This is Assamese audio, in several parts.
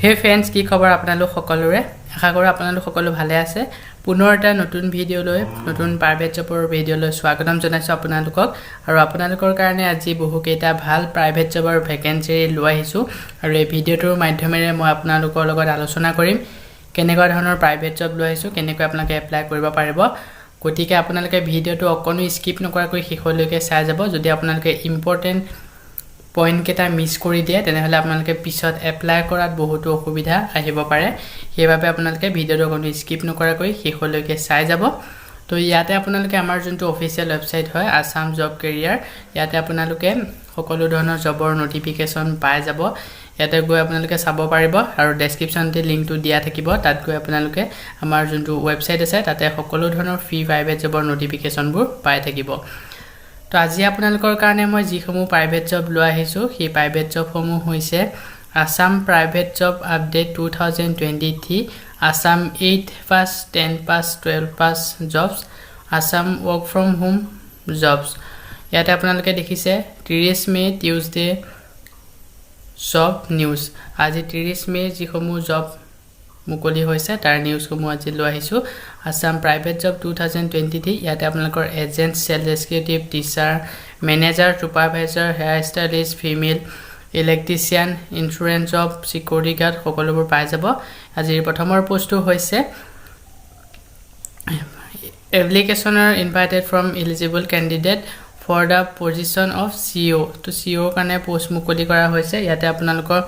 হে ফ্ৰেন্ডছ কি খবৰ আপোনালোক সকলোৰে আশা কৰো আপোনালোক সকলো ভালে আছে পুনৰ এটা নতুন ভিডিও লৈ নতুন প্ৰাইভেট জবৰ ভিডিও লৈ স্বাগতম জনাইছো আপোনালোকক আৰু আপোনালোকৰ কাৰণে আজি বহুকেইটা ভাল প্ৰাইভেট জবৰ ভেকেন্সি লৈ আহিছো আৰু এই ভিডিওটোৰ মাধ্যমেৰে মই আপোনালোকৰ লগত আলোচনা কৰিম কেনেকুৱা ধৰণৰ প্ৰাইভেট জব লৈ আহিছো কেনেকৈ আপোনালোকে এপ্লাই কৰিব পাৰিব গতিকে আপোনালোকে ভিডিওটো অকনো স্কিপ নকৰাকৈ শেষলৈকে চাই যাব যদি আপোনালোকে ইম্পৰ্টেন্ট পইণ্ট কেটা মিস কৰি দিয়ে তেনেহলে আপোনালোকে পিছত এপ্লাই কৰাত বহুত অসুবিধা আহিব পাৰে সেইবাবে আপোনালোকে ভিডিওটো কোনো স্কিপ নকৰাকৈ শেষলৈকে চাই যাব তো ইয়াতে আপোনালোকে আমাৰ যোনটো অফিচিয়েল ওয়েবসাইট হয় আসাম জব কেৰিয়াৰ ইয়াতে আপোনালোকে সকলো ধৰণৰ জবৰ নটিফিকেশন পাই যাব ইয়াতে গৈ আপোনালোকে চাব পাৰিব আৰু ডেসক্ৰিপচনতে লিংকটো দিয়া থাকিব তাত গৈ আপোনালোকে আমাৰ যোনটো ওয়েবসাইট আছে তাতে সকলো ধৰণৰ ফ্ৰী প্ৰাইভেট জবৰ নটিফিকেশনবোৰ পাই থাকিব তো আজি আপোনালোকৰ কাৰণে মই যিসমূহ প্ৰাইভেট জব লৈ আহিছো সেই প্ৰাইভেট জবসমূহ হৈছে Assam private job update 2023 Assam 8 pass 10 pass 12 pass jobs Assam work from home jobs ইয়াতে আপোনালোকে দেখিছে 30 মে টিউজডে জব নিউজ আজি 30 মে যিসমূহ জব মুকলি হৈছে তাৰ নিউজসমূহ আজি লৈ আহিছো আসাম প্ৰাইভেট জব 2023 ইয়াতে আপোনালোকৰ agent sales executive teacher manager supervisor hair stylist female electrician insurance job security guard সকলোবোৰ পাই যাব আজিৰ প্ৰথমৰ পোষ্টটো হৈছে এপ্লিকেশনৰ invited from eligible candidate for the position of CEO to CEO কাৰণে পোষ্ট মুকলি কৰা হৈছে ইয়াতে আপোনালোকৰ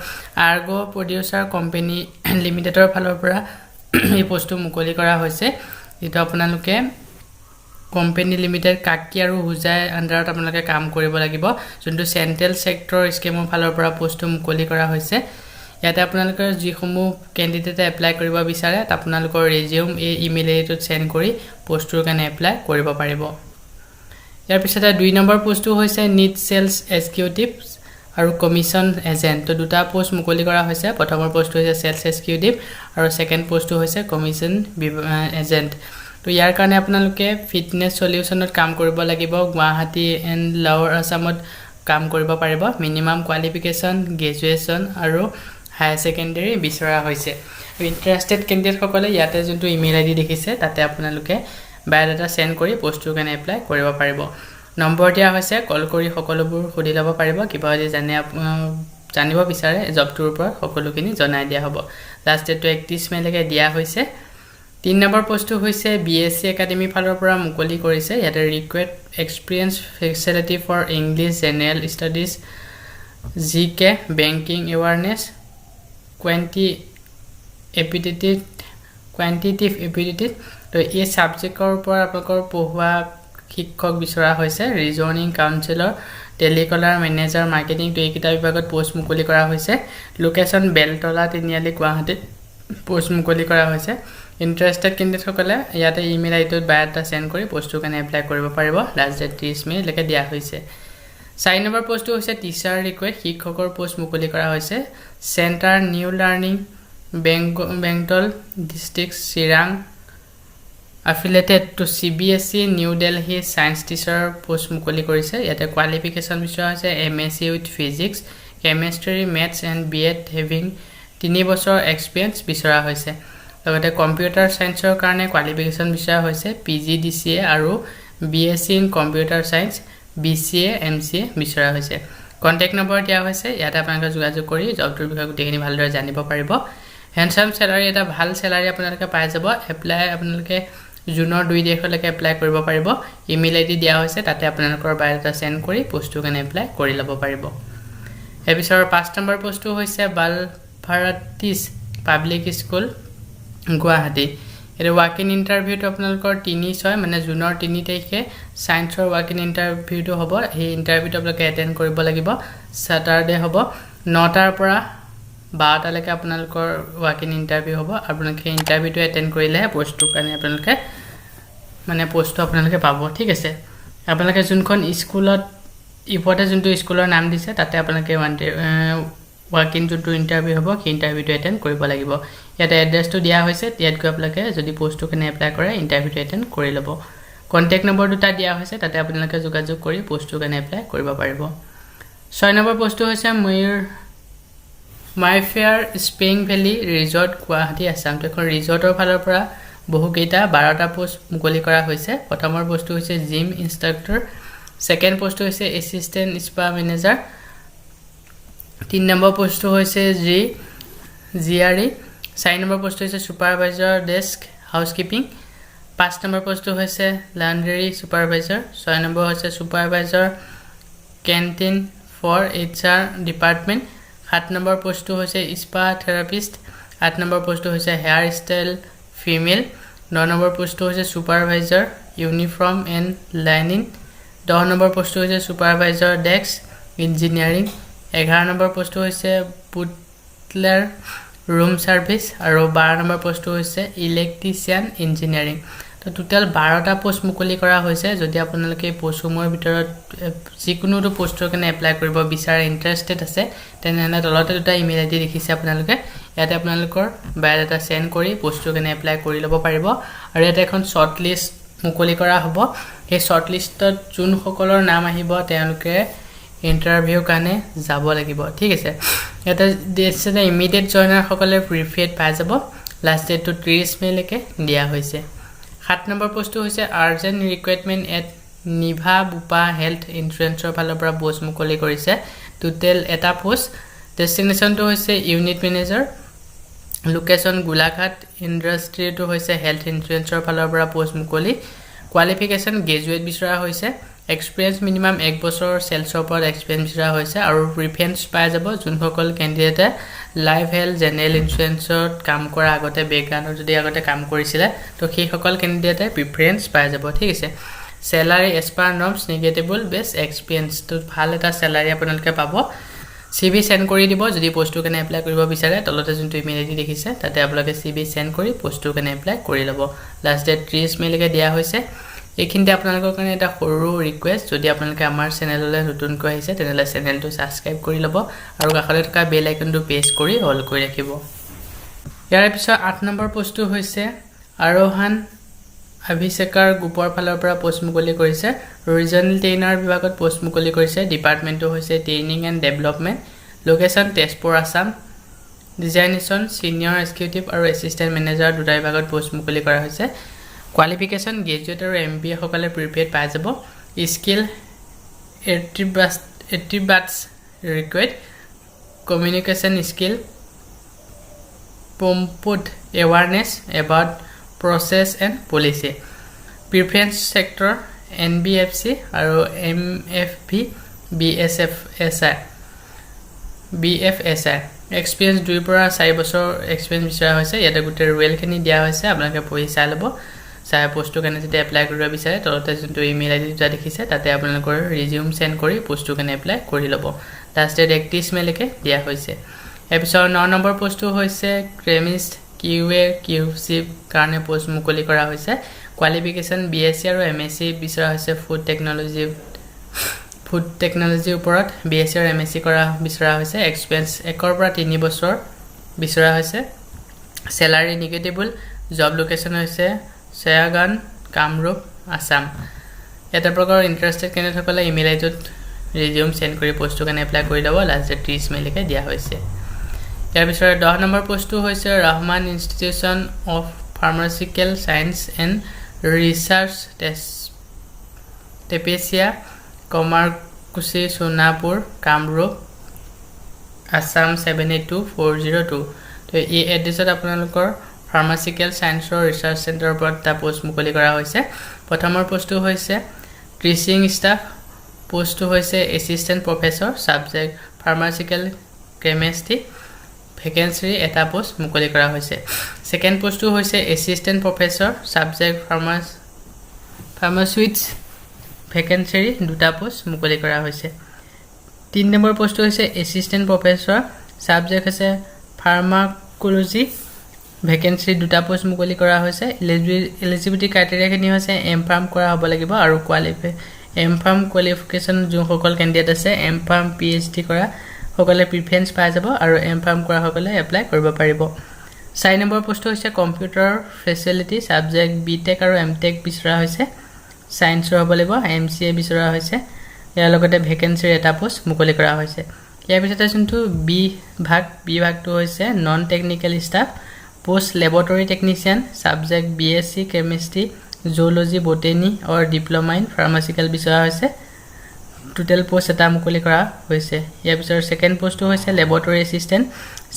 আৰ্গো প্ৰডিউসাৰ কোম্পানী লিমিটেডৰ ফালৰ পৰা এই পোষ্টটো মুকলি কৰা হৈছে এটা আপোনালোকে কোম্পানী লিমিটেড কাকি আৰু হুজাই আন্ডাৰত আপোনালোকে কাম কৰিব লাগিব যোনটো সেন্ট্ৰেল সেক্টৰ স্কিমৰ ফালৰ পৰা পোষ্টটো মুকলি কৰা হৈছে ইয়াতে আপোনালোকৰ যিসমূহ ক্যান্ডিডেট এপ্লাই কৰিব বিচাৰে আপোনালোকৰ ৰিজিউম এই ইমেইল আইডিত সেন্ড কৰি পোষ্টটোৰ কাৰণে এপ্লাই কৰিব পাৰিব ইয়াৰ পিছতে 2 নম্বৰ পোষ্টটো হৈছে নিড সেলস এক্সিকিউটিভ আৰু কমিশন এজেন্ট তো দুটা পোষ্ট মুকলি কৰা হৈছে প্ৰথমৰ পোষ্টটো হৈছে সেলস এক্সিকিউটিভ আৰু সেকেন্ড পোষ্টটো হৈছে কমিশন এজেন্ট তো ইয়াৰ কাৰণে আপোনালোকে ফিটনেস সলিউশনত কাম কৰিব লাগিব গুৱাহাটী এণ্ড লাৱাৰ আসামত কাম কৰিব পাৰিব মিনিমাম কোৱালিফিকেশন গ্ৰেজুৱেচন আৰু হায়াৰ সেকেন্ডাৰী বিচৰা হৈছে ইন্টাৰেষ্টেড ক্যান্ডিডেট সকলে ইয়াতে যোনটো ইমেইল আইডি দেখিছে তাতে আপোনালোকে বায়োডাটা সেন্ড কৰি পোষ্টটো কাৰণে এপ্লাই কৰিব পাৰিব নম্বৰ দিয়া হৈছে কল কৰি সকলোবোৰ সুধি ল'ব পাৰিব কিবা যদি জানিব বিচাৰে জবটোৰ ওপৰত সকলোখিনি জনাই দিয়া হ'ব লাষ্ট ডেটটো 31 মে লৈকে দিয়া হৈছে 3 নম্বৰ পোষ্টটো হৈছে বিএসসি একাডেমি ফালৰ পৰা মুকলি কৰিছে ইয়াতে require experience faculty for English general studies GK banking awareness quantitative ability তো এই সাবজেক্টৰ ওপৰত আপোনালোকৰ পঢ়ুৱা শিক্ষক বিচৰা হৈছে reasoning counsellor telecaller manager marketing তো এই কিটা বিভাগত পোষ্ট মুকলি কৰা হৈছে লোকেশন বেলতলা তিনিআলি গুৱাহাটীত পোষ্ট মুকলি কৰা হৈছে ইন্টাৰেষ্টেড ক্যান্ডিডেট সকলে ইয়াতে ইমেইল আইডিত বায়োডাটা সেন্ড কৰি পোষ্টটো কাৰণে এপ্লাই কৰিব পাৰিব লাষ্ট ডেট 30 মে লৈকে দিয়া হৈছে 4 নম্বৰ পোষ্টটো হৈছে টিচাৰ ৰিকুৱেষ্ট শিক্ষকৰ পোষ্ট মুকলি কৰা হৈছে centre new learning Bengtol district Chirang affiliated to CBSE New Delhi science teacher post মুকলি কৰিছে ইয়াতে কোৱালিফিকেশন বিচৰা হৈছে MSc with physics chemistry maths and B.Ed having 3 বছৰ এক্সপেৰিয়েন্স বিচৰা হৈছে লগতে কম্পিউটাৰ সায়েন্সৰ কাৰণে কোৱালিফিকেশন বিচৰা হৈছে PGDCA আৰু BSc in computer science BCA MCA বিচৰা হৈছে কন্টাক্ট নম্বৰ দিয়া হৈছে ইয়াতে আপোনালোকে যোগাযোগ কৰি জবটোৰ বিষয়ে গোটেইখিনি ভালদৰে জানিব পাৰিব হ্যান্ডসাম স্যালাৰি এটা ভাল স্যালাৰি আপোনালোকে পাই যাব এপ্লাই আপোনালোকে জুনৰ 2 তাৰিখলৈকে এপ্লাই কৰিব পাৰিব ইমেইল আইডি দিয়া হৈছে তাতে আপোনালোকৰ বায়োডাটা সেন্ড কৰি পোষ্টটো কাৰণে এপ্লাই কৰি ল'ব পাৰিব এপিছৰ 5 নম্বৰ পোষ্টটো হৈছে বালভাৰাটিছ পাব্লিক স্কুল গুৱাহাটী এৰ ওয়াক-ইন ইন্টাৰভিউটো আপোনালোকৰ 3/6 মানে জুনৰ 3 তাৰিখে সায়েন্সৰ ওয়াক-ইন ইন্টাৰভিউটো হ'ব এই ইন্টাৰভিউটো আপোনালোকে এটেন্ড কৰিব লাগিব স্যাটাৰডে হ'ব 9টাৰ পৰা 12টা লৈকে আপোনালোকৰ ওয়াক-ইন ইন্টাৰভিউ হ'ব আপোনালোকে ইন্টাৰভিউটো এটেন্ড কৰিলে পোষ্টটো কাৰণে আপোনালোকে মানে পোষ্টটো আপোনালোকে পাব ঠিক আছে আপোনালোকে যোনখন স্কুলত ইপতে যোনটো স্কুলৰ নাম দিছে তাতে আপোনালোকে ওয়াক-ইন যোনটো ইন্টাৰভিউ হ'ব সেই ইন্টাৰভিউটো এটেন্ড কৰিব লাগিব ইয়াতে এড্ৰেছটো দিয়া হৈছে ইয়াত গৈ আপোনালোকে যদি পোষ্টটো কাৰণে এপ্লাই কৰে ইন্টাৰভিউটো এটেন্ড কৰি ল'ব কন্টাক্ট নম্বৰ দুটা দিয়া হৈছে তাতে আপোনালোকে যোগাযোগ কৰি পোষ্টটো কাৰণে এপ্লাই কৰিব পাৰিব 6 নম্বৰ পোষ্টটো হৈছে Mayur my fair spring valley resort Guwahati Assam তো এখন ৰিজৰ্টৰ ফালৰ পৰা বহুকেইটা 12টা পোষ্ট মুকলি কৰা হৈছে প্ৰথমৰ পোষ্টটো হৈছে জিম ইনষ্ট্ৰাক্টৰ সেকেন্ড পোষ্টটো হৈছে এছিষ্টেণ্ট স্পা মেনেজাৰ 3 নম্বৰ পোষ্টটো হৈছে জিআৰই 4 নম্বৰ পোষ্টটো হৈছে সুপাৰভাইজাৰ ডেস্ক হাউচকিপিং 5 নম্বৰ পোষ্টটো হৈছে লণ্ড্ৰি সুপাৰভাইজাৰ 6 নম্বৰ হৈছে supervisor canteen for HR department 7 নম্বৰ পোষ্টটো হৈছে স্পা থেৰাপিষ্ট 8 নম্বৰ পোষ্টটো হৈছে হেয়াৰ ষ্টাইল ফিমেল 9 নম্বৰ পোষ্টটো হৈছে সুপাৰভাইজাৰ ইউনিফৰ্ম এণ্ড লাইনিং 10 নম্বৰ পোষ্টটো হৈছে সুপাৰভাইজাৰ ডেস্ক ইঞ্জিনিয়াৰিং 11 নম্বৰ পোষ্টটো হৈছে বুটলাৰ ৰুম সাৰ্ভিস আৰু 12 নম্বৰ পোষ্টটো হৈছে ইলেক্ট্ৰিচিয়ান ইঞ্জিনিয়াৰিং তো টোটাল 12টা পোষ্ট মুকলি কৰা হৈছে যদি আপোনালোকে পোষ্টসমূহৰ ভিতৰত যিকোনোটো পোষ্টৰ কাৰণে এপ্লাই কৰিব বিচাৰে ইন্টাৰেষ্টেড আছে তেনেহলে তলতে দুটা ইমেইল আইডি দেখিছে আপোনালোকে ইয়াতে আপোনালোকৰ বায়োডাটা সেন্ড কৰি পোষ্টৰ কাৰণে এপ্লাই কৰি ল'ব পাৰিব আৰু ইয়াতে এখন শৰ্ট লিষ্ট মুকলি কৰা হ'ব এই শৰ্ট লিষ্টত যোন সকলৰ নাম আহিব তেওঁলোকে ইন্টাৰভিউ কাৰণে যাব লাগিব ঠিক আছে ইয়াতে দিছে ইমিডিয়েট জয়নাৰ সকলে প্ৰিফেড পাই যাব লাষ্ট ডেট টু 30 মে লৈকে দিয়া হৈছে 7 নম্বৰ পোষ্টটো হৈছে urgent requirement at Niva Bupa health ইনস্যুৰেন্সৰ ফালৰ পৰা পোষ্ট মুকলি কৰিছে টোটেল এটা পোষ্ট ডেষ্টিনেশ্যনটো হৈছে ইউনিট মেনেজাৰ লোকেশন গোলাঘাট ইন্ডাষ্ট্ৰিটো হৈছে হেল্থ ইনস্যুৰেন্সৰ ফালৰ পৰা পোষ্ট মুকলি কোৱালিফিকেশন গ্ৰেজুৱেট বিচৰা হৈছে এক্সপেৰিয়েন্স মিনিমাম 1 বছৰ সেলছৰ ওপৰত এক্সপেৰিয়েন্স বিচৰা হৈছে আৰু প্ৰিফাৰেন্স পাই যাব যোনসকল ক্যান্ডিডেটে লাইফ হেল্থ জেনাৰেল ইনস্যুৰেন্সত কাম কৰা আগতে বেকগ্ৰাউণ্ডৰ যদি আগতে কাম কৰিছিলে তো সেই সকল ক্যান্ডিডেটে প্ৰিফাৰেন্স পাই যাব ঠিক আছে salary as per norms negotiable base experience তো ভাল এটা স্যালাৰি আপোনালোকে পাব সিভি সেন্ড কৰি দিব যদি পোষ্টটো কাৰণে এপ্লাই কৰিব বিচাৰে তলতে যোনটো ইমেইল আইডি দেখিছে তাতে আপোনালোকে সিভি সেন্ড কৰি পোষ্টটো কাৰণে এপ্লাই কৰি ল'ব লাষ্ট ডেট 30 মে লৈকে দিয়া হৈছে এইখিনিতে আপোনালোকৰ কাৰণে এটা সৰু ৰিকুৱেষ্ট যদি আপোনালোকে আমাৰ চেনেললৈ নতুনকৈ আহিছে তেনেহলে চেনেলটো সাবস্ক্ৰাইব কৰি ল'ব আৰু কাষতে থকা বেল আইকনটো প্ৰেছ কৰি অল কৰি ৰাখিব ইয়াৰ পিছত 8 নম্বৰ পোষ্টটো হৈছে আৰোহান অভিষেকৰ গ্ৰুপৰ ফালৰ পৰা পোষ্ট মুকলি কৰিছে ৰিজনেল ট্ৰেইনাৰ বিভাগত পোষ্ট মুকলি কৰিছে ডিপাৰ্টমেন্টটো হৈছে training and development location Tezpur Assam designation senior executive আৰু এছিষ্টেণ্ট মেনেজাৰ দুটা বিভাগত পোষ্ট মুকলি কৰা হৈছে কোৱালিফিকেশন গ্ৰেজুৱেট আৰু এমবিএ সকলে প্ৰিপেয়াৰ্ড পাই যাব skill attributes required communication skill পম্পুড awareness about process and policy preference sector NBFC আৰু MFP BFSI experience 2 পৰা 4 বছৰ experience বিচৰা হৈছে ইয়াতে গুটে ৰুৱেল খিনি দিয়া হৈছে আপোনালোকে পঢ়ি চাই ল'ব চাই পোষ্টটো কাৰণে যদি এপ্লাই কৰিব বিচাৰে তলতে যোনটো ইমেইল আইডি দুটা দেখিছে তাতে আপোনালোকৰ ৰিজিউম সেন্ড কৰি পোষ্টটো কাৰণে এপ্লাই কৰি ল'ব লাষ্ট ডেট 31 মে লৈকে দিয়া হৈছে এপিছৰ 9 নম্বৰ পোষ্টটো হৈছে ক্ৰেমিষ্ট QA QC কাৰণে পোষ্ট মুকলি কৰা হৈছে কোৱালিফিকেশন BSc আৰু MSc বিচৰা হৈছে ফুড টেকনলজি ওপৰত BSc আৰু MSc কৰা বিচৰা হৈছে এক্সপেৰিয়েন্স 1 পৰা 3 বছৰ বিচৰা হৈছে স্যালাৰি নেগেটিবল জব লোকেশন হৈছে চেয়াগান কামৰূপ আসাম এটা প্ৰকাৰ ইন্টাৰেষ্টেড ক্যান্ডিডেট সকলে ইমেইল আইডিত ৰিজিউম সেন্ড কৰি পোষ্টটো কাৰণে এপ্লাই কৰি ল'ব লাষ্ট ডেট 30 মে লৈকে দিয়া হৈছে ইয়াৰ পিছৰ 10 নম্বৰ পোষ্টটো হৈছে Rahman institution of pharmaceutical science and research Tepesia Kamarkuchi Sonapur Kamrup Assam 782402 তো এই এড্ৰেছত আপোনালোকৰ ফাৰ্মাচিউটিকেল সায়েন্সৰ ৰিচাৰ্চ চেণ্টাৰৰ ওপৰত এটা পোষ্ট মুকলি কৰা হৈছে প্ৰথমৰ পোষ্টটো হৈছে টিচিং ষ্টাফ পোষ্টটো হৈছে assistant professor subject pharmaceutical chemistry vacancy এটা পোষ্ট মুকলি কৰা হৈছে সেকেন্ড পোষ্টটো হৈছে এছিষ্টেণ্ট প্ৰফেসৰ সাবজেক্ট ফাৰ্মাচুইটছ ভেকেন্সি দুটা পোষ্ট মুকলি কৰা হৈছে 3 নম্বৰ পোষ্টটো হৈছে এছিষ্টেণ্ট প্ৰফেসৰ সাবজেক্ট হৈছে ফাৰ্মাকোলজি ভেকেন্সি দুটা পোষ্ট মুকলি কৰা হৈছে এলিজিবিলিটি ক্ৰাইটেৰিয়া খিনি হৈছে এমফাৰ্ম কৰা হ'ব লাগিব আৰু এমফাৰ্ম কোৱালিফিকেশন যোন সকল ক্যান্ডিডেট আছে এমফাৰ্ম PhD কৰা সকলে প্ৰিফাৰেন্স পাই যাব আৰু এমফাৰ্ম কৰা সকলে এপ্লাই কৰিব পাৰিব 4 নম্বৰ পোষ্টটো হৈছে কম্পিউটাৰ ফেচিলিটি সাবজেক্ট বিটেক আৰু এমটেক বিচৰা হৈছে সায়েন্সৰ হ'ব লাগিব MCA বিচৰা হৈছে ইয়াৰ লগতে ভেকেন্সিৰ এটা পোষ্ট মুকলি কৰা হৈছে ইয়াৰ পিছতে যোনটো বি ভাগটো হৈছে non technical staff post laboratory technician subject BSc chemistry zoology botany or diploma in pharmaceutical বিচৰা হৈছে টোটেল পোষ্ট এটা মুকলি কৰা হৈছে ইয়াৰ পিছৰ সেকেন্ড পোষ্টটো হৈছে লেবৰেটৰী এসিস্ট্যান্ট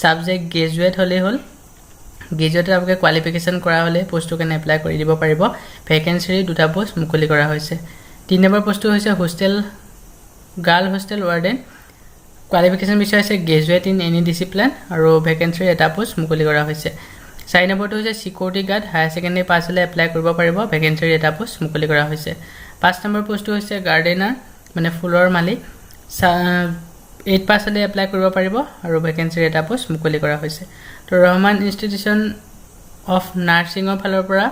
সাবজেক্ট গ্ৰেজুৱেট হলে হল গ্ৰেজুৱেটৰ আপোনাক কোৱালিফিকেশন কৰা হলে পোষ্টটো কেনে এপ্লাই কৰি দিব পাৰিব ভ্যাকেন্সি দুটা পোষ্ট মুকলি কৰা হৈছে 3 নম্বৰ পোষ্টটো হৈছে হোস্টেল গাৰ্ল হোস্টেল ওয়াৰ্ডেন কোৱালিফিকেশন বিষয় আছে গ্ৰেজুৱেট ইন এনি ডিসিপ্লিন আৰু ভ্যাকেন্সি এটা পোষ্ট মুকলি কৰা হৈছে 4 নম্বৰটো হৈছে সিকিউৰিটি গাৰ্ড হায়াৰ সেকেন্ডাৰী পাছ হলে এপ্লাই কৰিব পাৰিব ভ্যাকেন্সি এটা পোষ্ট মুকলি কৰা হৈছে 5 নম্বৰ পোষ্টটো হৈছে গাৰ্ডেনাৰ মানে ফুলৰ মালিক 8 পাছ হলে এপ্লাই কৰিব পাৰিব আৰু ভ্যাকেন্সি এটা পোষ্ট মুকলি কৰা হৈছে তো ৰহমান ইনষ্টিটিউচন অফ নাৰ্সিংৰ ফালৰ পৰা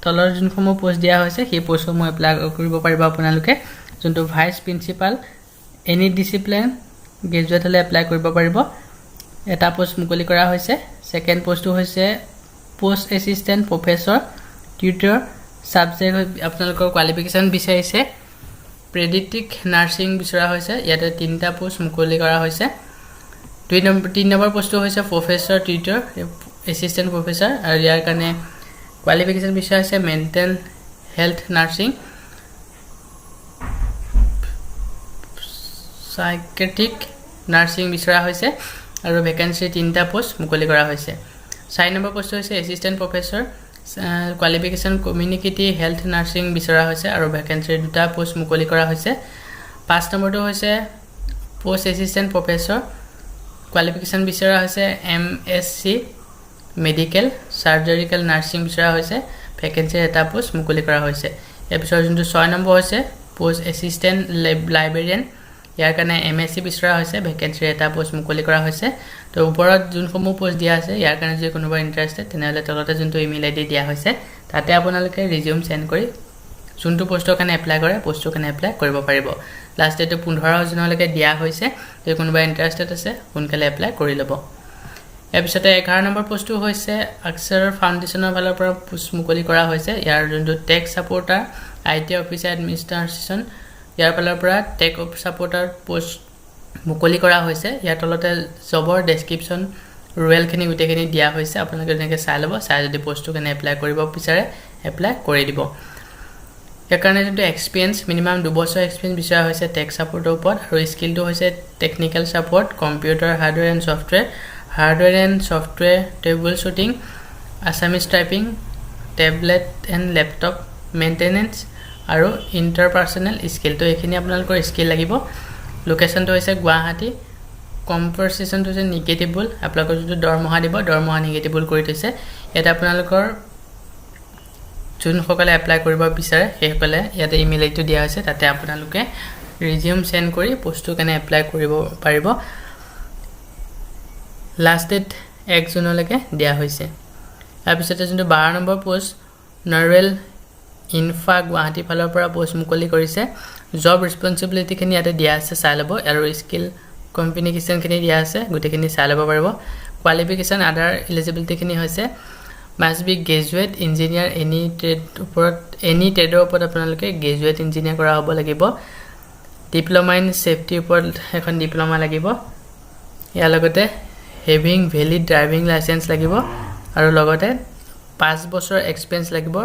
তলৰ যোনসমূহ পোষ্ট দিয়া হৈছে সেই পোষ্টসমূহ এপ্লাই কৰিব পাৰিব আপোনালোকে যোনটো vice principal any discipline graduate হলে এপ্লাই কৰিব পাৰিব এটা পোষ্ট মুকলি কৰা হৈছে সেকেন্ড পোষ্টটো হৈছে post assistant professor tutor subject আপোনালোকৰ কোৱালিফিকেশন বিচাৰিছে প্ৰেডিক্টিভ নাৰ্সিং বিচৰা হৈছে ইয়াতে 3টা পোষ্ট মুকলি কৰা হৈছে 3 নম্বৰ পোষ্টটো হৈছে প্ৰফেসৰ টিউটৰ এসিস্ট্যান্ট প্ৰফেসৰ আৰু ইয়াৰ কাৰণে কোৱালিফিকেশন বিচৰা হৈছে মেন্টেল হেলথ নাৰ্সিং সাইকিয়াট্ৰিক নাৰ্সিং বিচৰা হৈছে আৰু ভ্যাকেন্সি 3টা পোষ্ট মুকলি কৰা হৈছে 4 নম্বৰ পোষ্ট হৈছে assistant professor qualification communicative health nursing বিচৰা হৈছে আৰু ভ্যাকেন্সি দুটা পোষ্ট মুকলি কৰা হৈছে 5 নম্বৰটো হৈছে পোষ্ট এসিস্ট্যান্ট প্ৰফেসৰ কোৱালিফিকেশন বিচৰা হৈছে এমএসসি মেডিকেল সাৰ্জাৰিকেল নাৰ্সিং বিচৰা হৈছে ভ্যাকেন্সি এটা পোষ্ট মুকলি কৰা হৈছে ইয়াৰ পিছৰ যোনটো 6 নম্বৰ হৈছে পোষ্ট এসিস্ট্যান্ট লাইব্ৰেৰিয়ান ইয়াৰ কাৰণে এমএসসি বিচৰা হৈছে ভ্যাকেন্সি এটা পোষ্ট মুকলি কৰা হৈছে তো ওপৰত যোনসমূহ পোষ্ট দিয়া আছে ইয়াৰ কাৰণে যদি কোনোবা ইন্টাৰেষ্টেড তেনেহলে তলতে যোনটো ইমেইল আইডি দিয়া হৈছে তাতে আপোনালোকে ৰিজিউম সেন্ড কৰি যোনটো পোষ্টৰ কাৰণে এপ্লাই কৰে পোষ্টৰ কাৰণে এপ্লাই কৰিব পাৰিব লাষ্ট ডেট 15 জুনলৈকে দিয়া হৈছে যদি কোনোবা ইন্টাৰেষ্টেড আছে সোনকালে এপ্লাই কৰি ল'ব ইয়াৰ পিছতে 11 নম্বৰ পোষ্টটো হৈছে আক্সাৰ ফাউণ্ডেশ্যনৰ ফালৰ পৰা পোষ্ট মুকলি কৰা হৈছে ইয়াৰ যোনটো টেক সাপোৰ্টাৰ আইটি অফিচাৰ এডমিনিষ্ট্ৰেশ্যন ইয়াৰ ফালৰ পৰা টেক সাপোৰ্টাৰ পোষ্ট মুকলি কৰা হৈছে ইয়াৰ তলতে জবৰ ডেসক্ৰিপচন ৰুৱেলখিনি গুটেখিনি দিয়া হৈছে আপোনালোকে এনেকৈ চাই ল'ব চাই যদি পোষ্টটো কেনে এপ্লাই কৰিব বিচাৰে এপ্লাই কৰি দিব ইয়াৰ কাৰণে যোনটো এক্সপিৰিয়েন্স মিনিমাম 2 বছৰ এক্সপিৰিয়েন্স বিচৰা হৈছে টেক সাপোৰ্টৰ ওপৰত আৰু স্কিলটো হৈছে technical support computer hardware and software table shooting Assamese typing tablet and laptop maintenance আৰু ইন্টাৰপাৰ্সনেল স্কিলটো এখিনি আপোনালোকৰ স্কিল লাগিব লোকেশনটো হৈছে গুৱাহাটী কম্পনসেশনটো হৈছে নিগেটিভল আপোনালোকৰ যদি দৰমহা দিব দৰমহা নিগেটিভল কৰি থৈছে এটা আপোনালোকৰ যোন সকলে এপ্লাই কৰিব বিচাৰে সেইসকলে ইয়াতে ইমেইল আইডি দিয়া হৈছে তাতে আপোনালোকে ৰিজিউম সেন্ড কৰি পোষ্টটো কেনে এপ্লাই কৰিব পাৰিব লাষ্ট ডেট 1 জুনলৈকে দিয়া হৈছে তাৰ পিছতে যোনটো 12 নম্বৰ পোষ্ট নৰৱেল ইনফা গুৱাহাটী ফালৰ পৰা পোষ্ট মুকলি কৰিছে জব ৰেসপন্সিবিলিটি খিনি ইয়াতে দিয়া আছে চাই ল'ব আৰু স্কিল কমিউনিকেশন খিনি দিয়া আছে গুটেখিনি চাই ল'ব পাৰিব কোৱালিফিকেশন আদাৰ এলিজিবিলিটি খিনি হৈছে must be graduate engineer any trade ওপৰত আপোনালোকে গ্ৰেজুৱেট ইঞ্জিনিয়াৰ কৰা হ'ব লাগিব ডিপ্লোমা ইন সেফটি ওপৰত এখন ডিপ্লোমা লাগিব ইয়াৰ লগতে হেভিং ভ্যালিড ড্ৰাইভিং লাইসেন্স লাগিব আৰু লগতে 5 বছৰ এক্সপেৰিয়েন্স লাগিব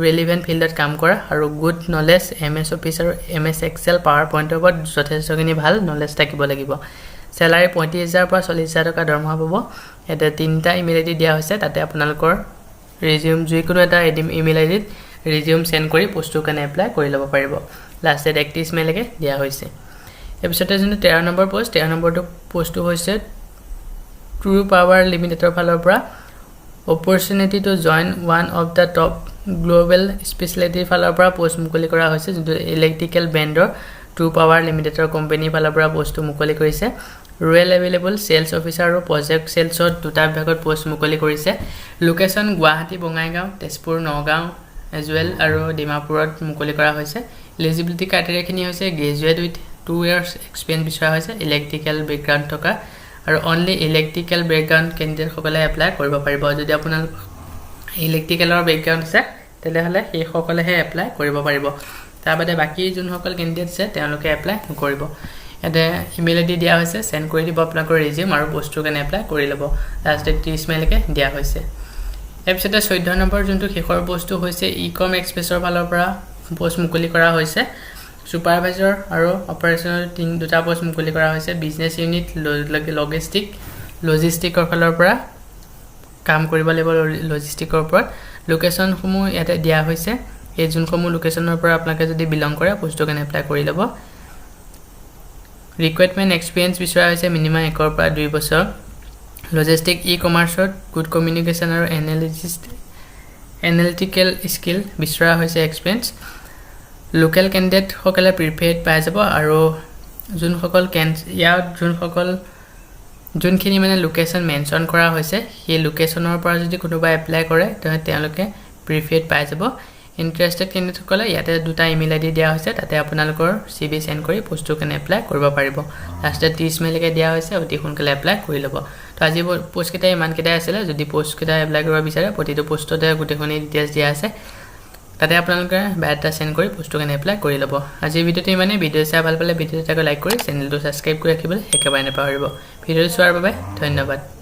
ৰেলেভেন্ট ফিল্ডত কাম কৰা আৰু গুড নলেজ এমএস অফিচ আৰু এমএস এক্সেল পাৱাৰ পইণ্টৰ ওপৰত যথেষ্টখিনি ভাল নলেজ থাকিব লাগিব স্যালাৰি 35000 পৰা 40000 টকা দৰমহা পাব এটা 3টা ইমেইল আইডি দিয়া হৈছে তাতে আপোনালোকৰ ৰিজিউম যিকোনো এটা ইমেইল আইডিত ৰিজিউম সেন্ড কৰি পোষ্টটো কাৰণে এপ্লাই কৰি ল'ব পাৰিব লাষ্ট ডেট 31 মেলৈকে দিয়া হৈছে এপিছতে যোনটো 13 নম্বৰ পোষ্ট 13 নম্বৰটো পোষ্টটো হৈছে ট্ৰু পাৱাৰ লিমিটেডৰ ফালৰ পৰা opportunity to join one of the top global specialty ফালৰ পৰা পোষ্ট মুকলি কৰা হৈছে যোনটো ইলেক্ট্ৰিকেল বেণ্ডৰ ট্ৰু পাৱাৰ লিমিটেডৰ কোম্পানী ফালৰ পৰা পোষ্টটো মুকলি কৰিছে ৰুৰেল এভেইলেবল সেলস অফিচাৰ আৰু প্ৰজেক্ট সেলসৰ দুটা বিভাগত পোষ্ট মুকলি কৰিছে location Guwahati Bongaigaon Tezpur Nagaon as well আৰু ডিমাপুৰত মুকলি কৰা হৈছে এলিজিবিলিটি ক্ৰাইটেৰিয়া খিনি হৈছে গ্ৰেজুৱেট উইথ 2 years এক্সপেৰিয়েন্স বিচৰা হৈছে ইলেক্ট্ৰিকেল বেকগ্ৰাউণ্ড থকা আৰু অনলি ইলেক্ট্ৰিকেল বেকগ্ৰাউণ্ড কেণ্ডিডেট সকলে এপ্লাই কৰিব পাৰিব যদি আপোনাৰ ইলেক্ট্ৰিকেলৰ বেকগ্ৰাউণ্ড আছে তেতিয়াহলে সেই সকলেহে এপ্লাই কৰিব পাৰিব তাৰ বাদে বাকি যোন সকল কেণ্ডিডেট আছে তেওঁলোকে এপ্লাই কৰিব ইয়াতে ইমেইল আইডি দিয়া হৈছে সেন্ড কৰি দিব আপোনালোকৰ ৰিজিউম আৰু পোষ্টটো কেনে এপ্লাই কৰি ল'ব লাষ্ট ডেট 30 মেলৈকে দিয়া হৈছে এপিছতে 14 নম্বৰ যোনটো শেষৰ পোষ্টটো হৈছে ই-কম এক্সপ্ৰেছৰ ফালৰ পৰা পোষ্ট মুকলি কৰা হৈছে সুপাৰভাইজাৰ আৰু অপাৰেচনেল দুটা পোষ্ট মুকলি কৰা হৈছে বিজনেছ ইউনিট লজিষ্টিকৰ ফালৰ পৰা কাম কৰিব লাগিব লজিষ্টিকৰ ওপৰত লোকেশনসমূহ ইয়াতে দিয়া হৈছে এই যোনসমূহ লোকেশনৰ পৰা আপোনালোকে যদি বিলং কৰে পোষ্টটো কেনে এপ্লাই কৰি ল'ব ৰিকুৱাৰমেন্ট এক্সপেৰিয়েন্স বিচৰা হৈছে মিনিমাম 1 পৰা 2 বছৰ লজিষ্টিক ই-কমাৰ্চত গুড কমিউনিকেশ্যন আৰু এনালিটিকেল স্কিল বিচৰা হৈছে এক্সপেৰিয়েন্স লোকেল ক্যান্ডিডেট সকলে প্ৰিপেয়াৰ্ড পাই যাব আৰু যোনখিনি মানে লোকেশন মেনশন কৰা হৈছে সেই লোকেশনৰ পৰা যদি কোনোবা এপ্লাই কৰে তেনে তেওঁলোকে প্ৰিপেয়াৰ্ড পাই যাব ইন্টাৰেষ্টেড ক্যান্ডিডেট সকলে ইয়াতে দুটা ইমেইল আইডি দিয়া হৈছে তাতে আপোনালোকৰ CV সেন্ড কৰি পোষ্টটো কেনে এপ্লাই কৰিব পাৰিব লাষ্ট ডেট 30 মেলৈকে দিয়া হৈছে অতি সোনকালে এপ্লাই কৰি ল'ব তো আজি পোষ্ট কেইটা ইমান কেইটা আছিল যদি পোষ্ট কেইটা এপ্লাই কৰিব বিচাৰে প্ৰতিটো পোষ্টতে গোটেইখিনি ডিটেইলছ দিয়া আছে তাতে আপোনালোকে বায়োডাটা সেন্ড কৰি পোষ্টটো কেনে এপ্লাই কৰি ল'ব আজি ভিডিওটো ইমানে ভিডিও চাই ভাল পালে ভিডিওটো লাইক কৰি চেনেলটো সাবস্ক্ৰাইব কৰি ৰাখিবলৈ একেবাৰে নাপাহৰিব ভিডিওটো চোৱাৰ বাবে ধন্যবাদ